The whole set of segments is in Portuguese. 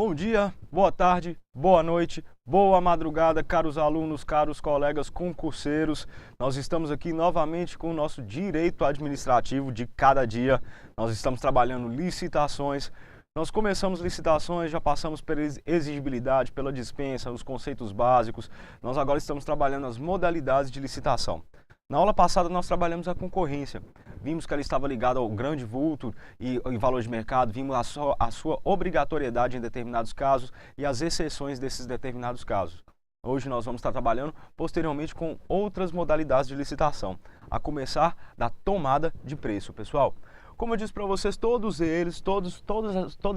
Bom dia, boa tarde, boa noite, boa madrugada, caros alunos, caros colegas concurseiros. Nós estamos aqui novamente com o nosso direito administrativo de cada dia. Nós estamos trabalhando licitações. Nós começamos licitações, já passamos pela exigibilidade, pela dispensa, os conceitos básicos. Nós agora estamos trabalhando as modalidades de licitação. Na aula passada nós trabalhamos a concorrência, vimos que ela estava ligada ao grande vulto e valor de mercado, vimos a sua obrigatoriedade em determinados casos e as exceções desses determinados casos. Hoje nós vamos estar trabalhando posteriormente com outras modalidades de licitação, a começar da tomada de preço, pessoal. Como eu disse para vocês, todas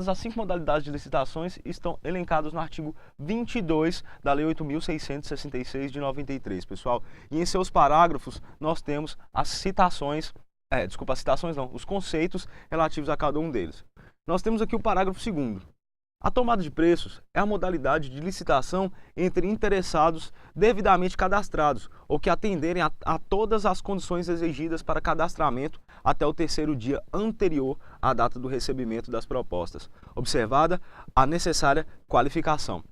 as 5 modalidades de licitações estão elencadas no artigo 22 da Lei 8.666 de 93, pessoal. E em seus parágrafos nós temos as citações, os conceitos relativos a cada um deles. Nós temos aqui o parágrafo 2º. A tomada de preços é a modalidade de licitação entre interessados devidamente cadastrados ou que atenderem a todas as condições exigidas para cadastramento até o 3º dia anterior à data do recebimento das propostas, observada a necessária qualificação.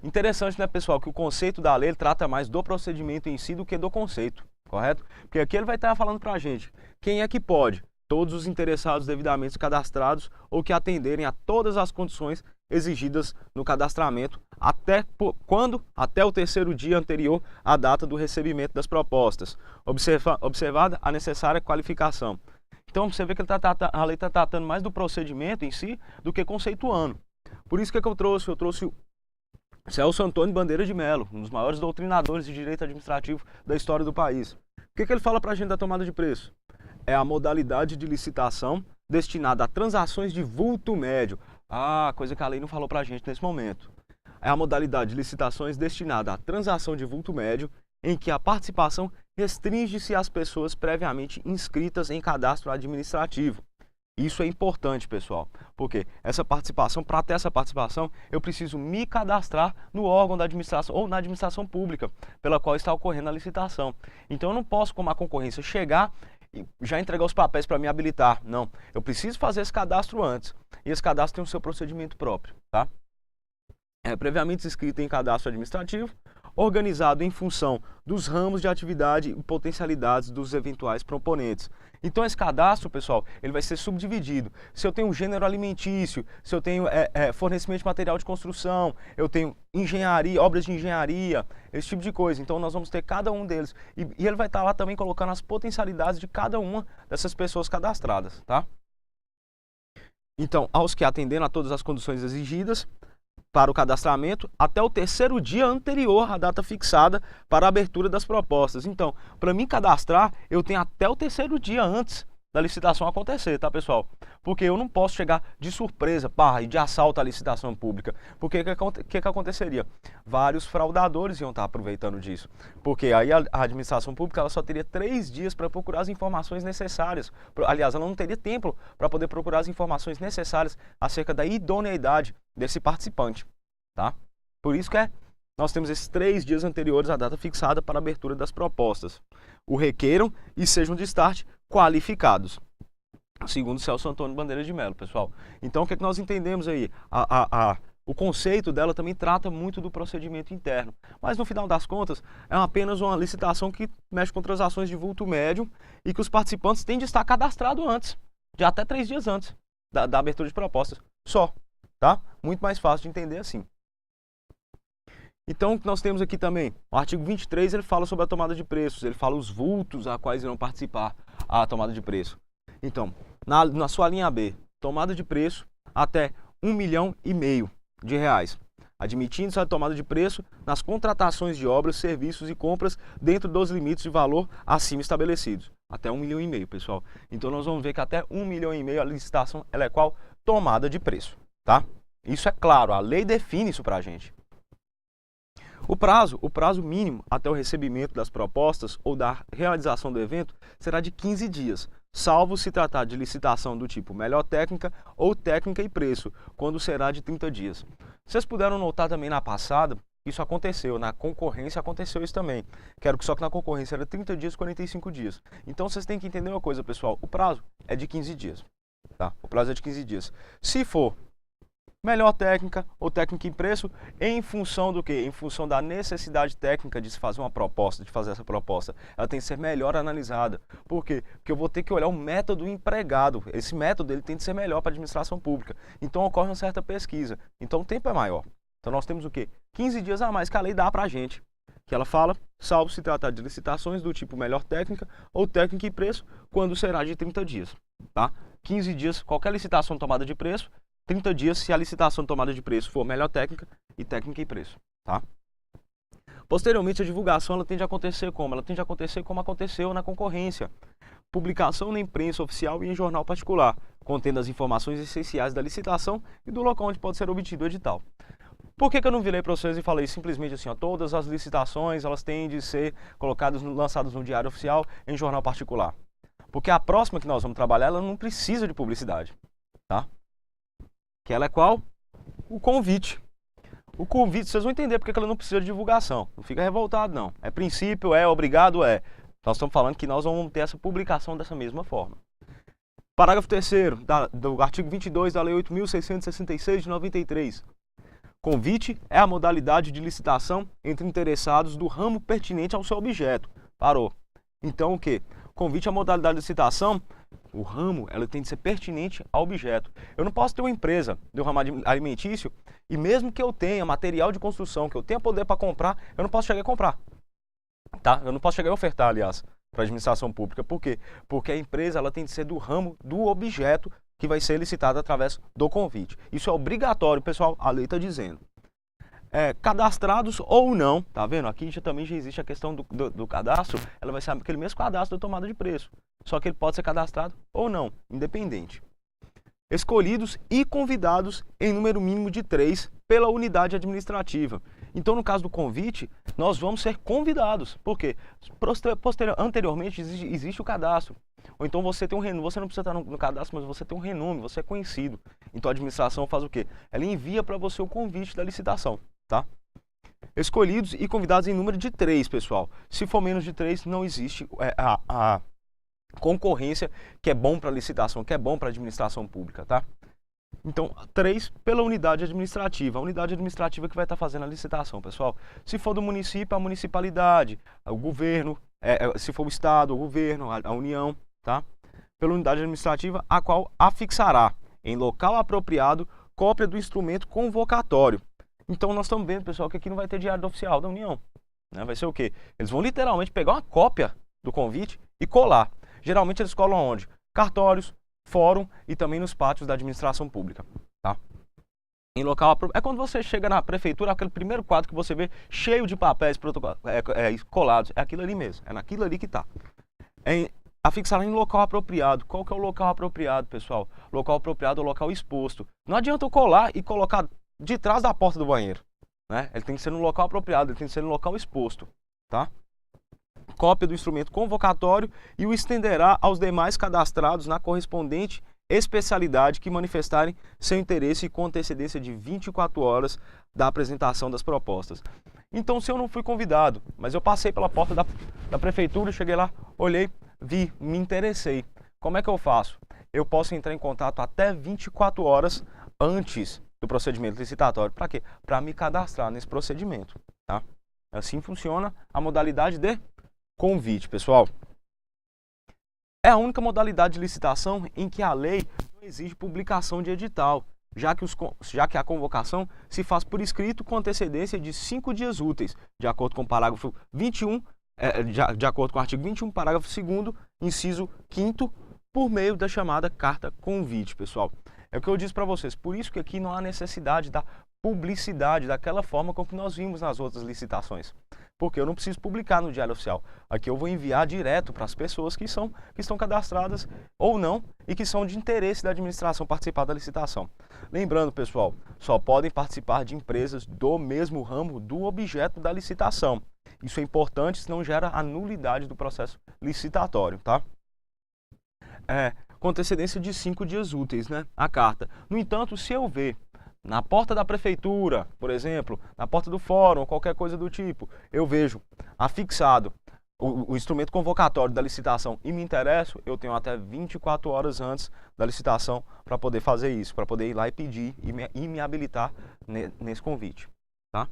Interessante, né, pessoal, que o conceito da lei trata mais do procedimento em si do que do conceito, correto? Porque aqui ele vai estar falando para a gente quem é que pode. Todos os interessados devidamente cadastrados ou que atenderem a todas as condições exigidas no cadastramento até o 3º dia anterior à data do recebimento das propostas, observada a necessária qualificação. Então você vê que a lei está tratando mais do procedimento em si do que conceituando. Por isso que eu trouxe o Celso Antônio Bandeira de Mello, um dos maiores doutrinadores de direito administrativo da história do país. O que ele fala para a gente da tomada de preço? É a modalidade de licitação destinada a transações de vulto médio. Coisa que a lei não falou para a gente nesse momento. É a modalidade de licitações destinada à transação de vulto médio em que a participação restringe-se às pessoas previamente inscritas em cadastro administrativo. Isso é importante, pessoal, porque para ter essa participação, eu preciso me cadastrar no órgão da administração ou na administração pública pela qual está ocorrendo a licitação. Então eu não posso, como a concorrência, chegar e já entregar os papéis para me habilitar. Não, eu preciso fazer esse cadastro antes. E esse cadastro tem o seu procedimento próprio, tá? É previamente inscrito em cadastro administrativo, organizado em função dos ramos de atividade e potencialidades dos eventuais proponentes. Então esse cadastro, pessoal, ele vai ser subdividido. Se eu tenho um gênero alimentício, se eu tenho fornecimento de material de construção, eu tenho engenharia, obras de engenharia, esse tipo de coisa. Então nós vamos ter cada um deles. E ele vai estar lá também colocando as potencialidades de cada uma dessas pessoas cadastradas, tá? Então, aos que atenderam a todas as condições exigidas para o cadastramento até o 3º dia anterior à data fixada para a abertura das propostas. Então, para mim cadastrar, eu tenho até o 3º dia antes da licitação acontecer, tá, pessoal? Porque eu não posso chegar de surpresa, e de assalto à licitação pública. Porque o que aconteceria? Vários fraudadores iam estar aproveitando disso. Porque aí a administração pública ela só teria 3 dias para procurar as informações necessárias. Aliás, ela não teria tempo para poder procurar as informações necessárias acerca da idoneidade desse participante, tá? Por isso que nós temos esses 3 dias anteriores à data fixada para a abertura das propostas. O requeiram e sejam de start qualificados, segundo Celso Antônio Bandeira de Mello, pessoal. Então, o que nós entendemos aí? O conceito dela também trata muito do procedimento interno, mas no final das contas é apenas uma licitação que mexe com transações de vulto médio e que os participantes têm de estar cadastrados antes, de até 3 dias antes da abertura de propostas, só, tá? Muito mais fácil de entender assim. Então, nós temos aqui também, o artigo 23, ele fala sobre a tomada de preços, ele fala os vultos a quais irão participar a tomada de preço. Então, na sua linha B, tomada de preço até R$1,5 milhão de reais, admitindo-se a tomada de preço nas contratações de obras, serviços e compras dentro dos limites de valor acima estabelecidos. Até R$1,5 milhão, pessoal. Então, nós vamos ver que até R$1,5 milhão a licitação ela é qual? Tomada de preço, tá? Isso é claro, a lei define isso para a gente. O prazo mínimo até o recebimento das propostas ou da realização do evento será de 15 dias, salvo se tratar de licitação do tipo melhor técnica ou técnica e preço, quando será de 30 dias. Vocês puderam notar também na passada, isso aconteceu, na concorrência aconteceu isso também. Só que na concorrência era 30 dias, 45 dias. Então vocês têm que entender uma coisa, pessoal, o prazo é de 15 dias. Tá? O prazo é de 15 dias. Se for melhor técnica ou técnica em preço em função do quê? Em função da necessidade técnica de se fazer uma proposta, de fazer essa proposta. Ela tem que ser melhor analisada. Por quê? Porque eu vou ter que olhar o método empregado. Esse método ele tem que ser melhor para a administração pública. Então ocorre uma certa pesquisa. Então o tempo é maior. Então nós temos o quê? 15 dias a mais que a lei dá para a gente. Que ela fala, salvo se tratar de licitações do tipo melhor técnica ou técnica e preço, quando será de 30 dias. Tá? 15 dias, qualquer licitação tomada de preço, 30 dias se a licitação tomada de preço for melhor técnica e técnica e preço. Tá? Posteriormente, a divulgação ela tende a acontecer como? Ela tende a acontecer como aconteceu na concorrência. Publicação na imprensa oficial e em jornal particular, contendo as informações essenciais da licitação e do local onde pode ser obtido o edital. Por que eu não virei para vocês e falei simplesmente assim, ó, todas as licitações elas têm de ser colocadas, lançadas no diário oficial em jornal particular? Porque a próxima que nós vamos trabalhar, ela não precisa de publicidade, tá? Que ela é qual? O convite. O convite, vocês vão entender porque ela não precisa de divulgação. Não fica revoltado, não. É princípio, é obrigado, é. Nós estamos falando que nós vamos ter essa publicação dessa mesma forma. Parágrafo 3º do artigo 22 da Lei 8.666 de 93. Convite é a modalidade de licitação entre interessados do ramo pertinente ao seu objeto. Parou. Então o quê? Convite é a modalidade de licitação, o ramo ela tem de ser pertinente ao objeto. Eu não posso ter uma empresa do ramo alimentício e mesmo que eu tenha material de construção, que eu tenha poder para comprar, eu não posso chegar a comprar. Tá? Eu não posso chegar a ofertar, aliás, para a administração pública. Por quê? Porque a empresa ela tem de ser do ramo do objeto que vai ser licitado através do convite. Isso é obrigatório, pessoal, a lei está dizendo. Cadastrados ou não, tá vendo? Aqui também já existe a questão do cadastro, ela vai ser aquele mesmo cadastro da tomada de preço, só que ele pode ser cadastrado ou não, independente. Escolhidos e convidados em número mínimo de 3 pela unidade administrativa. Então, no caso do convite, nós vamos ser convidados. Por quê? Anteriormente existe o cadastro. Ou então você tem um renome, você não precisa estar no cadastro, mas você tem um renome, você é conhecido. Então a administração faz o quê? Ela envia para você o convite da licitação, tá? Escolhidos e convidados em número de 3, pessoal. Se for menos de 3, não existe a concorrência que é bom para licitação, que é bom para administração pública, tá? Então, 3 pela unidade administrativa. A unidade administrativa que vai estar fazendo a licitação, pessoal. Se for do município, a municipalidade, o governo, se for o estado, o governo, a União, tá? Pela unidade administrativa, a qual afixará em local apropriado cópia do instrumento convocatório. Então, nós estamos vendo, pessoal, que aqui não vai ter diário oficial da União. Né? Vai ser o quê? Eles vão literalmente pegar uma cópia do convite e colar. Geralmente eles colam onde? Cartórios, fórum e também nos pátios da administração pública, tá? Em local é quando você chega na prefeitura, aquele primeiro quadro que você vê cheio de papéis colados, é aquilo ali mesmo, é naquilo ali que tá. Afixar em local apropriado. Qual que é o local apropriado, pessoal? Local apropriado é o local exposto. Não adianta eu colar e colocar de trás da porta do banheiro, né? Ele tem que ser no local apropriado, ele tem que ser no local exposto, tá? Cópia do instrumento convocatório e o estenderá aos demais cadastrados na correspondente especialidade que manifestarem seu interesse com antecedência de 24 horas da apresentação das propostas. Então, se eu não fui convidado, mas eu passei pela porta da prefeitura, cheguei lá, olhei, vi, me interessei. Como é que eu faço? Eu posso entrar em contato até 24 horas antes do procedimento licitatório. Para quê? Para me cadastrar nesse procedimento, tá? Assim funciona a modalidade de convite, pessoal. É a única modalidade de licitação em que a lei não exige publicação de edital, já que a convocação se faz por escrito com antecedência de 5 dias úteis, de acordo com o parágrafo 21, de acordo com o artigo 21, parágrafo 2º, inciso 5º, por meio da chamada carta convite, pessoal. É o que eu disse para vocês, por isso que aqui não há necessidade da publicidade daquela forma como nós vimos nas outras licitações. Porque eu não preciso publicar no Diário Oficial. Aqui eu vou enviar direto para as pessoas que estão cadastradas ou não e que são de interesse da administração participar da licitação. Lembrando, pessoal, só podem participar de empresas do mesmo ramo do objeto da licitação. Isso é importante, senão gera a nulidade do processo licitatório, tá? Com antecedência de 5 dias úteis, né? A carta. No entanto, se eu ver na porta da prefeitura, por exemplo, na porta do fórum, qualquer coisa do tipo, eu vejo afixado o instrumento convocatório da licitação e me interesso, eu tenho até 24 horas antes da licitação para poder fazer isso, para poder ir lá e pedir e me habilitar nesse convite. Tá?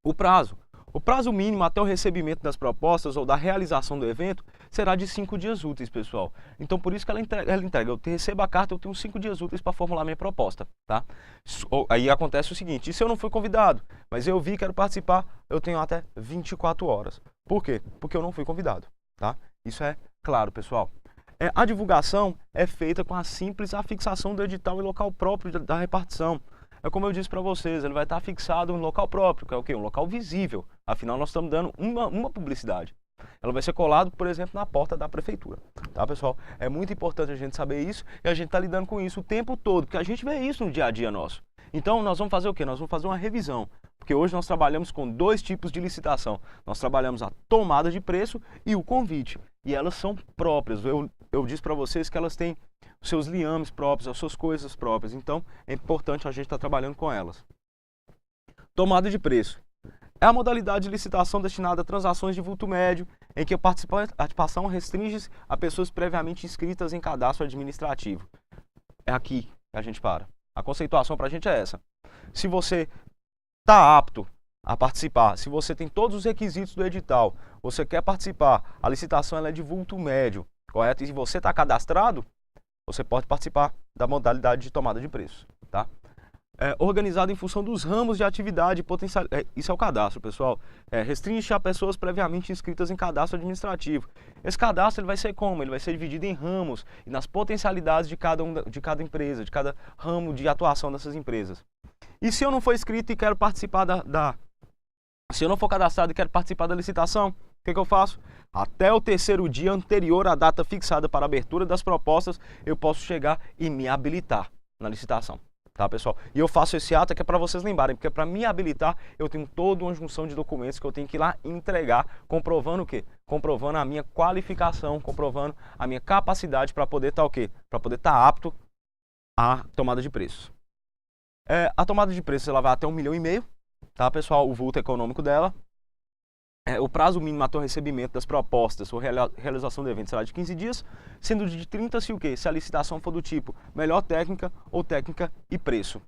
O prazo mínimo até o recebimento das propostas ou da realização do evento será de 5 dias úteis, pessoal. Então, por isso que ela entrega. Eu recebo a carta, eu tenho 5 dias úteis para formular minha proposta, tá? Aí acontece o seguinte, e se eu não fui convidado, mas eu vi, quero participar, eu tenho até 24 horas. Por quê? Porque eu não fui convidado, tá? Isso é claro, pessoal. A divulgação é feita com a simples afixação do edital em local próprio da repartição. É como eu disse para vocês, ele vai estar fixado em local próprio, que é o quê? Um local visível. Afinal, nós estamos dando uma publicidade. Ela vai ser colada, por exemplo, na porta da prefeitura. Tá, pessoal? É muito importante a gente saber isso e a gente está lidando com isso o tempo todo, porque a gente vê isso no dia a dia nosso. Então, nós vamos fazer o quê? Nós vamos fazer uma revisão, porque hoje nós trabalhamos com 2 tipos de licitação. Nós trabalhamos a tomada de preço e o convite. E elas são próprias. Eu disse para vocês que elas têm os seus liames próprios, as suas coisas próprias. Então, é importante a gente estar trabalhando com elas. Tomada de preço. É a modalidade de licitação destinada a transações de vulto médio, em que a participação restringe-se a pessoas previamente inscritas em cadastro administrativo. É aqui que a gente para. A conceituação para a gente é essa. Se você está apto a participar, se você tem todos os requisitos do edital, você quer participar, a licitação ela é de vulto médio, correto? E se você está cadastrado, você pode participar da modalidade de tomada de preço, tá? Organizado em função dos ramos de atividade potencial. Isso é o cadastro, pessoal. Restringe a pessoas previamente inscritas em cadastro administrativo. Esse cadastro ele vai ser como? Ele vai ser dividido em ramos e nas potencialidades de cada empresa, de cada ramo de atuação dessas empresas. E se eu não for inscrito e quero participar se eu não for cadastrado e quero participar da licitação, o que eu faço? Até o 3º dia anterior à data fixada para a abertura das propostas, eu posso chegar e me habilitar na licitação. Tá, pessoal? E eu faço esse ato que é para vocês lembrarem, porque para me habilitar eu tenho toda uma junção de documentos que eu tenho que ir lá entregar, comprovando o quê? Comprovando a minha qualificação, comprovando a minha capacidade para poder estar o quê? Para poder estar apto à tomada de preços. A tomada de preços ela vai até 1,5 milhão, tá, pessoal? O vulto econômico dela. O prazo mínimo até o recebimento das propostas ou realização do evento será de 15 dias, sendo de 30 se o quê? Se a licitação for do tipo melhor técnica ou técnica e preço.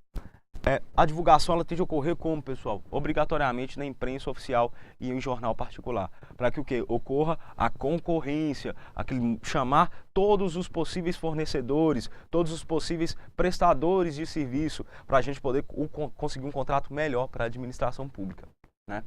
A divulgação ela tem de ocorrer como, pessoal? Obrigatoriamente na imprensa oficial e em jornal particular, para que o quê? Ocorra a concorrência, chamar todos os possíveis fornecedores, todos os possíveis prestadores de serviço, para a gente poder conseguir um contrato melhor para a administração pública, né?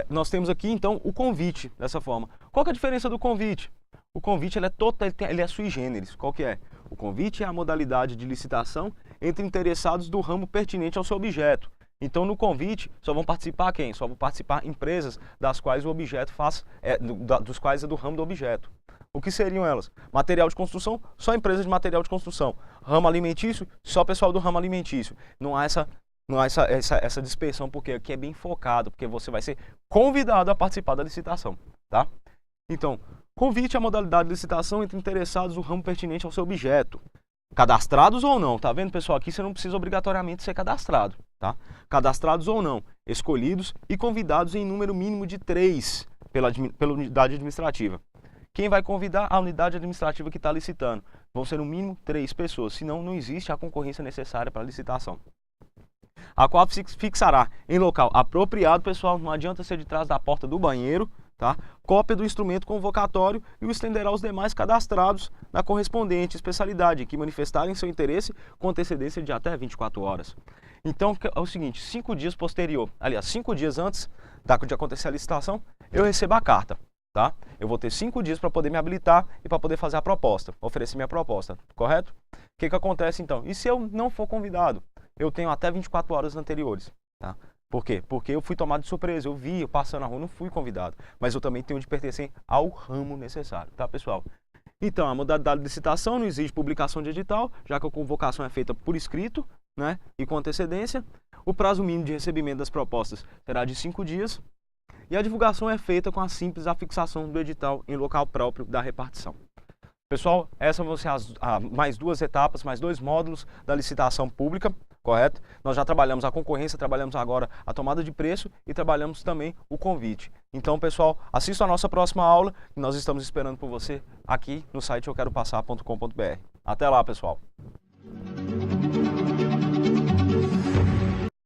Nós temos aqui, então, o convite, dessa forma. Qual que é a diferença do convite? O convite ele é sui generis. Qual que é? O convite é a modalidade de licitação entre interessados do ramo pertinente ao seu objeto. Então, no convite, só vão participar quem? Só vão participar empresas das quais o objeto dos quais é do ramo do objeto. O que seriam elas? Material de construção, só empresa de material de construção. Ramo alimentício, só pessoal do ramo alimentício. Não há essa dispersão, porque aqui é bem focado, porque você vai ser convidado a participar da licitação, tá? Então, convite é a modalidade de licitação entre interessados do ramo pertinente ao seu objeto. Cadastrados ou não, tá vendo, pessoal? Aqui você não precisa obrigatoriamente ser cadastrado, tá? Cadastrados ou não, escolhidos e convidados em número mínimo de 3 pela unidade administrativa. Quem vai convidar? A unidade administrativa que está licitando. Vão ser no mínimo 3 pessoas, senão não existe a concorrência necessária para a licitação. A qual fixará em local apropriado, pessoal, não adianta ser de trás da porta do banheiro, tá? Cópia do instrumento convocatório e o estenderá aos demais cadastrados na correspondente especialidade, que manifestarem seu interesse com antecedência de até 24 horas. Então, é o seguinte, 5 dias posterior, aliás, 5 dias antes de acontecer a licitação, eu recebo a carta, tá? Eu vou ter 5 dias para poder me habilitar e para poder fazer a proposta, oferecer minha proposta, correto? O que acontece então? E se eu não for convidado? Eu tenho até 24 horas anteriores, tá? Por quê? Porque eu fui tomado de surpresa, eu passando na rua, não fui convidado, mas eu também tenho de pertencer ao ramo necessário, tá, pessoal? Então, a modalidade de licitação não exige publicação de edital, já que a convocação é feita por escrito, né, e com antecedência. O prazo mínimo de recebimento das propostas será de 5 dias e a divulgação é feita com a simples afixação do edital em local próprio da repartição. Pessoal, essas vão ser mais 2 etapas, mais 2 módulos da licitação pública. correto? Nós já trabalhamos a concorrência, trabalhamos agora a tomada de preço e trabalhamos também o convite. Então, pessoal, assista a nossa próxima aula e nós estamos esperando por você aqui no site euqueropassar.com.br. Até lá, pessoal!